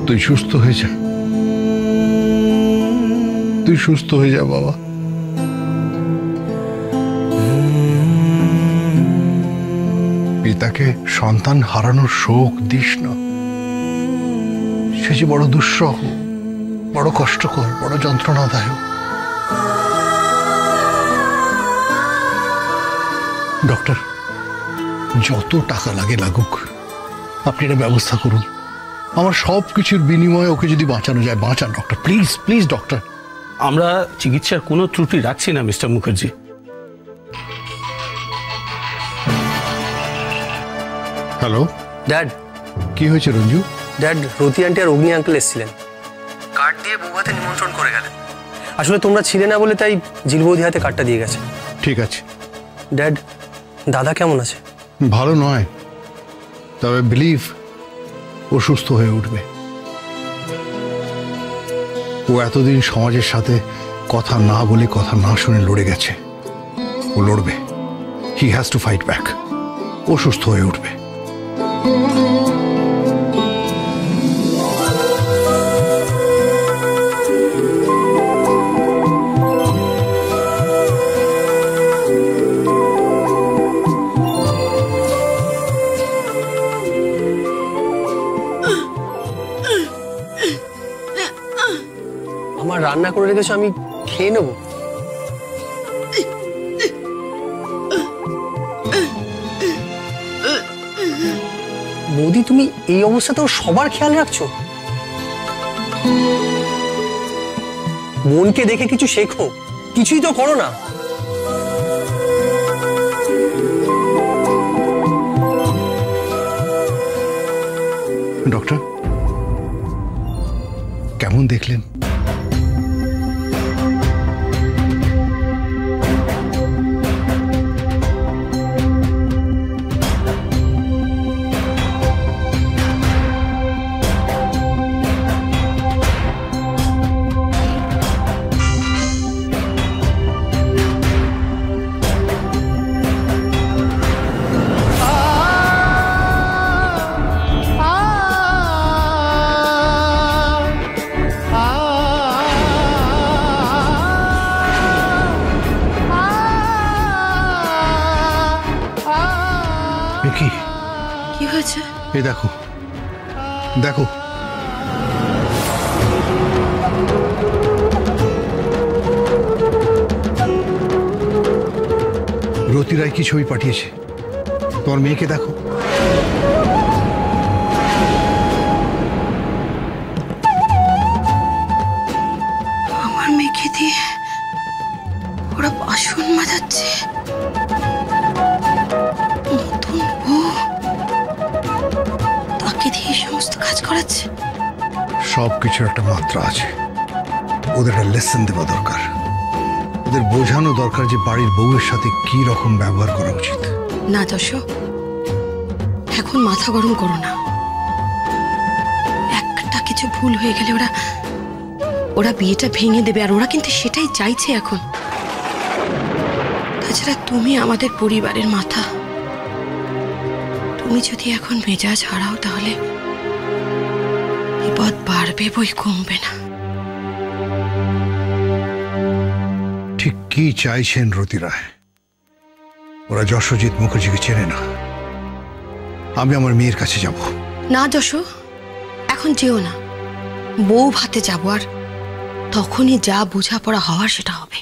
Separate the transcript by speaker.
Speaker 1: তুই সুস্থ হয়ে যা, তুই সুস্থ হয়ে যা বাবা। পিতাকে সন্তান হারানোর শোক দিস না, সে যে বড় দুঃসহ, বড় কষ্টকর, বড় যন্ত্রণাদায়ক। ডক্টর, যত টাকা লাগে লাগুক, আপনি এটা ব্যবস্থা করুন। আমার সব কিছুর বিনিময়ে ওকে যদি বাঁচানো যায় বাঁচান ডক্টর, প্লিজ প্লিজ ডক্টর।
Speaker 2: আমরা চিকিৎসার কোনো ত্রুটি রাখছি না মিস্টার মুখার্জি।
Speaker 1: Hello
Speaker 3: dad.
Speaker 1: কি হয়েছে রঞ্জু?
Speaker 3: ড্যাড, রতি আন্টি আর অগ্নি আঙ্কেল এসেছিলেন, কার্ড দিয়ে বৌভাতে নিমন্ত্রণ করে গেলেন। আসলে তোমরা ছিলে না বলে তাই জিল বৌদি হাতে কার্ডটা দিয়ে গেছে।
Speaker 1: ঠিক আছে।
Speaker 3: ড্যাড, দাদা কেমন আছে?
Speaker 1: ভালো নয়, তবে বিলিভ ও সুস্থ হয়ে উঠবে। ও এতদিন সমাজের সাথে কথা না বলে, কথা না শুনে লড়ে গেছে। ও লড়বে, he has to fight back. ও সুস্থ হয়ে উঠবে।
Speaker 3: আমার রান্না করে রেখেছো, আমি খেয়ে নেবো। বৌদি, তুমি এই অবস্থাতেও সবার খেয়াল রাখছো? বোনকে দেখে কিছু শেখো, কিছুই তো করো না।
Speaker 1: ডক্টর, কেমন দেখলেন?
Speaker 4: কি হয়েছে?
Speaker 1: এই দেখো, দেখো, রতি রায় কি ছবি পাঠিয়েছে, তোমার মেয়েকে দেখো।
Speaker 4: আমার মেয়েকে দিয়ে ওরা বাসন মাজাচ্ছে। নতুন বউ তাকে দিয়ে সমস্ত কাজ করাচ্ছে।
Speaker 1: সব কিছুর একটা মাত্রা আছে, ওদের একটা লেসন দেওয়া দরকার। ওদের বোঝানো দরকার যে বাড়ির বউয়ের সাথে কি রকম ব্যবহার করা উচিত।
Speaker 4: না যশো, এখন মাথা গরম করো না। একটা কিছু ভুল হয়ে গেলে ওরা বিয়েটা ভেঙে দেবে, আর ওরা কিন্তু সেটাই চাইছে এখন। তাছাড়া তুমি আমাদের পরিবারের মাথা, তুমি যদি এখন মেজাজ হারাও তাহলে বিপদ বাড়বে বই কমবে না।
Speaker 1: ঠিক কি চাইছেন রতি রায়? ওরা যশোজিৎ মুখার্জিকে চেনে না। আমি আমার মেয়ের কাছে যাব
Speaker 4: না যশো, এখন যেও না। বউ ভাতে যাবো, আর তখনই যা বোঝাপড়া হওয়ার সেটা হবে।